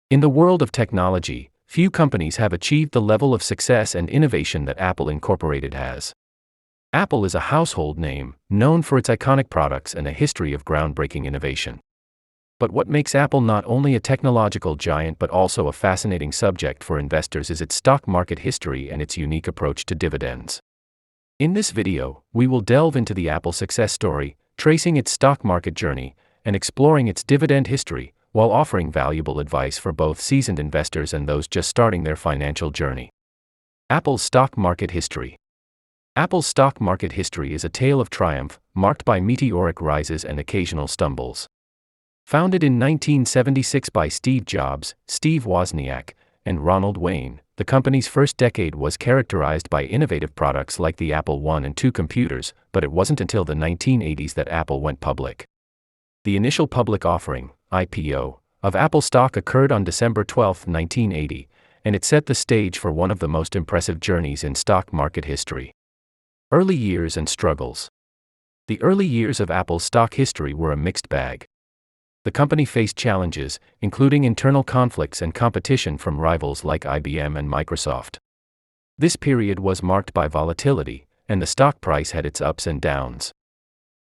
In the world of technology, few companies have achieved the level of success and innovation that Apple Incorporated has. Apple is a household name, known for its iconic products and a history of groundbreaking innovation. But what makes Apple not only a technological giant but also a fascinating subject for investors is its stock market history and its unique approach to dividends. In this video, we will delve into the Apple success story, tracing its stock market journey, and exploring its dividend history, while offering valuable advice for both seasoned investors and those just starting their financial journey. Apple's stock market history. Apple's stock market history is a tale of triumph, marked by meteoric rises and occasional stumbles. Founded in 1976 by Steve Jobs, Steve Wozniak, and Ronald Wayne, the company's first decade was characterized by innovative products like the Apple I and II computers, but it wasn't until the 1980s that Apple went public. The initial public offering, IPO, of Apple stock occurred on December 12, 1980, and it set the stage for one of the most impressive journeys in stock market history. Early years and struggles. The early years of Apple's stock history were a mixed bag. The company faced challenges, including internal conflicts and competition from rivals like IBM and Microsoft. This period was marked by volatility, and the stock price had its ups and downs.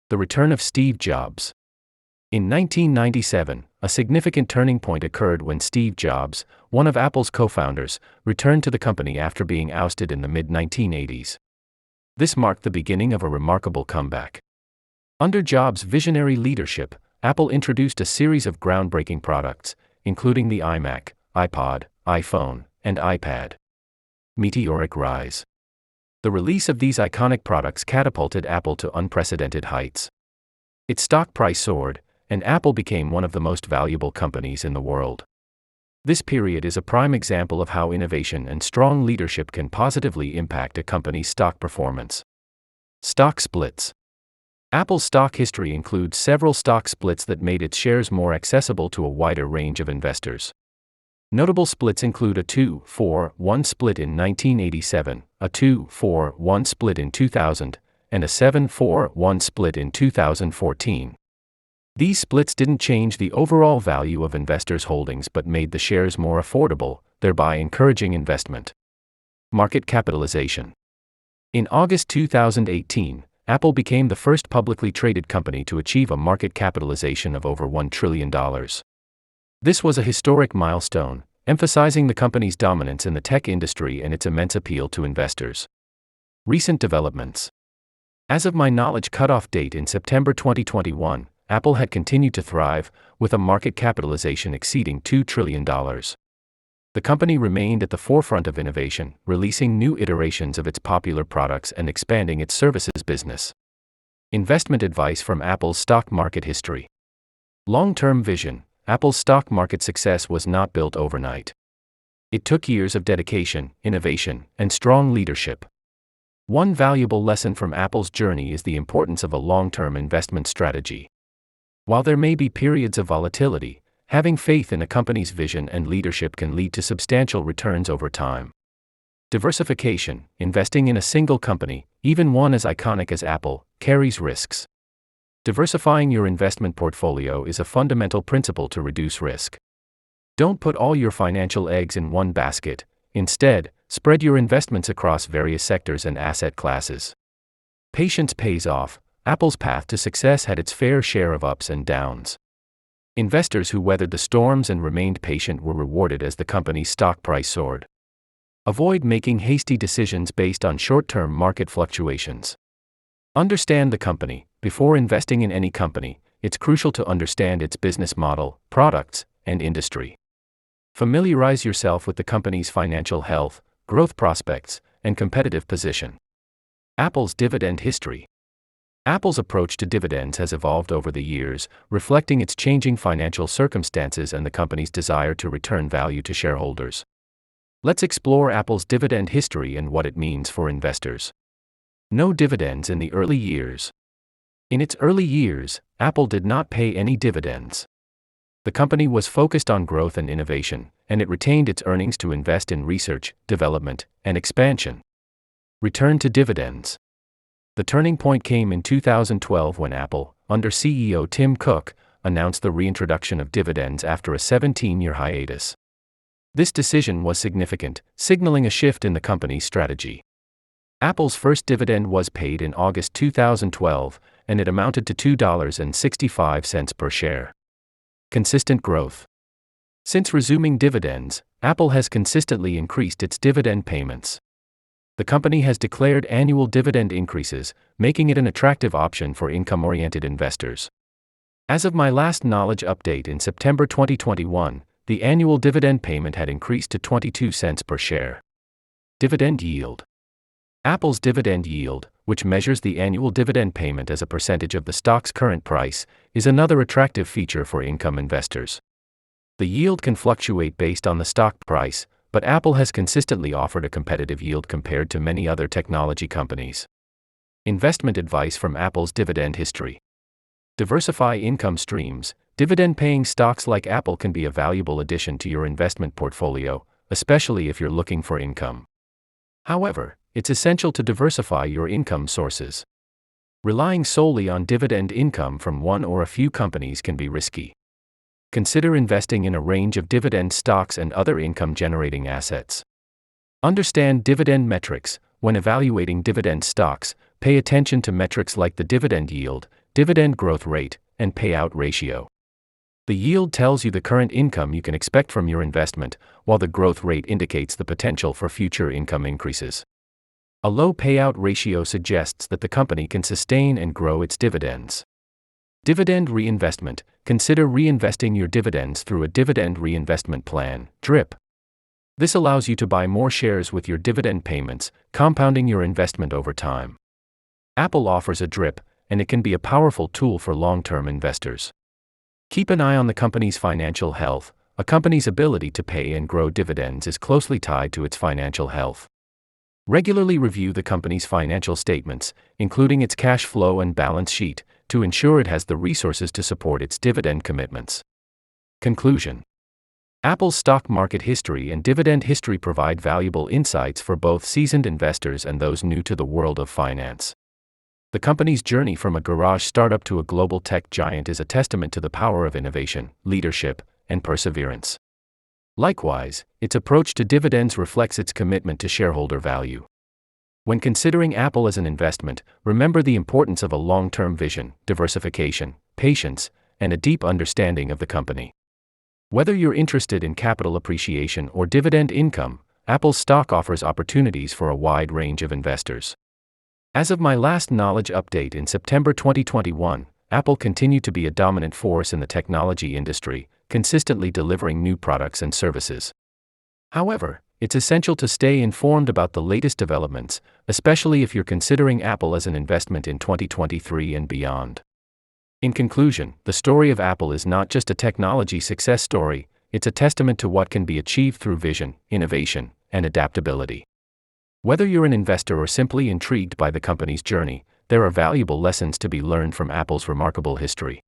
The return of Steve Jobs. In 1997, a significant turning point occurred when Steve Jobs, one of Apple's co-founders, returned to the company after being ousted in the mid-1980s. This marked the beginning of a remarkable comeback. Under Jobs' visionary leadership, Apple introduced a series of groundbreaking products, including the iMac, iPod, iPhone, and iPad. Meteoric rise. The release of these iconic products catapulted Apple to unprecedented heights. Its stock price soared, and Apple became one of the most valuable companies in the world. This period is a prime example of how innovation and strong leadership can positively impact a company's stock performance. Stock splits. Apple's stock history includes several stock splits that made its shares more accessible to a wider range of investors. Notable splits include a 2-for-1 split in 1987, a 2-for-1 split in 2000, and a 7-for-1 split in 2014. These splits didn't change the overall value of investors' holdings but made the shares more affordable, thereby encouraging investment. Market capitalization. In August 2018, Apple became the first publicly traded company to achieve a market capitalization of over $1 trillion. This was a historic milestone, emphasizing the company's dominance in the tech industry and its immense appeal to investors. Recent developments. As of my knowledge cutoff date in September 2021, Apple had continued to thrive, with a market capitalization exceeding $2 trillion. The company remained at the forefront of innovation, releasing new iterations of its popular products and expanding its services business. Investment advice from Apple's stock market history. Long-term vision. Apple's stock market success was not built overnight. It took years of dedication, innovation, and strong leadership. One valuable lesson from Apple's journey is the importance of a long-term investment strategy. While there may be periods of volatility, having faith in a company's vision and leadership can lead to substantial returns over time. Diversification. Investing in a single company, even one as iconic as Apple, carries risks. Diversifying your investment portfolio is a fundamental principle to reduce risk. Don't put all your financial eggs in one basket. Instead, spread your investments across various sectors and asset classes. Patience pays off. Apple's path to success had its fair share of ups and downs. Investors who weathered the storms and remained patient were rewarded as the company's stock price soared. Avoid making hasty decisions based on short-term market fluctuations. Understand the company. Before investing in any company, it's crucial to understand its business model, products, and industry. Familiarize yourself with the company's financial health, growth prospects, and competitive position. Apple's dividend history. Apple's approach to dividends has evolved over the years, reflecting its changing financial circumstances and the company's desire to return value to shareholders. Let's explore Apple's dividend history and what it means for investors. No dividends in the early years. In its early years, Apple did not pay any dividends. The company was focused on growth and innovation, and it retained its earnings to invest in research, development, and expansion. Return to dividends. The turning point came in 2012 when Apple, under CEO Tim Cook, announced the reintroduction of dividends after a 17-year hiatus. This decision was significant, signaling a shift in the company's strategy. Apple's first dividend was paid in August 2012, and it amounted to $2.65 per share. Consistent growth. Since resuming dividends, Apple has consistently increased its dividend payments. The company has declared annual dividend increases, making it an attractive option for income-oriented investors. As of my last knowledge update in September 2021, the annual dividend payment had increased to 22 cents per share. Dividend yield. Apple's dividend yield, which measures the annual dividend payment as a percentage of the stock's current price, is another attractive feature for income investors. The yield can fluctuate based on the stock price, but Apple has consistently offered a competitive yield compared to many other technology companies. Investment advice from Apple's dividend history. Diversify income streams. Dividend-paying stocks like Apple can be a valuable addition to your investment portfolio, especially if you're looking for income. However, it's essential to diversify your income sources. Relying solely on dividend income from one or a few companies can be risky. Consider investing in a range of dividend stocks and other income-generating assets. Understand dividend metrics. When evaluating dividend stocks, pay attention to metrics like the dividend yield, dividend growth rate, and payout ratio. The yield tells you the current income you can expect from your investment, while the growth rate indicates the potential for future income increases. A low payout ratio suggests that the company can sustain and grow its dividends. Dividend reinvestment. Consider reinvesting your dividends through a dividend reinvestment plan, DRIP. This allows you to buy more shares with your dividend payments, compounding your investment over time. Apple offers a DRIP, and it can be a powerful tool for long-term investors. Keep an eye on the company's financial health. A company's ability to pay and grow dividends is closely tied to its financial health. Regularly review the company's financial statements, including its cash flow and balance sheet, to ensure it has the resources to support its dividend commitments. Conclusion. Apple's stock market history and dividend history provide valuable insights for both seasoned investors and those new to the world of finance. The company's journey from a garage startup to a global tech giant is a testament to the power of innovation, leadership, and perseverance. Likewise, its approach to dividends reflects its commitment to shareholder value. When considering Apple as an investment, remember the importance of a long-term vision, diversification, patience, and a deep understanding of the company. Whether you're interested in capital appreciation or dividend income, Apple's stock offers opportunities for a wide range of investors. As of my last knowledge update in September 2021, Apple continued to be a dominant force in the technology industry, consistently delivering new products and services. However, it's essential to stay informed about the latest developments, especially if you're considering Apple as an investment in 2023 and beyond. In conclusion, the story of Apple is not just a technology success story, it's a testament to what can be achieved through vision, innovation, and adaptability. Whether you're an investor or simply intrigued by the company's journey, there are valuable lessons to be learned from Apple's remarkable history.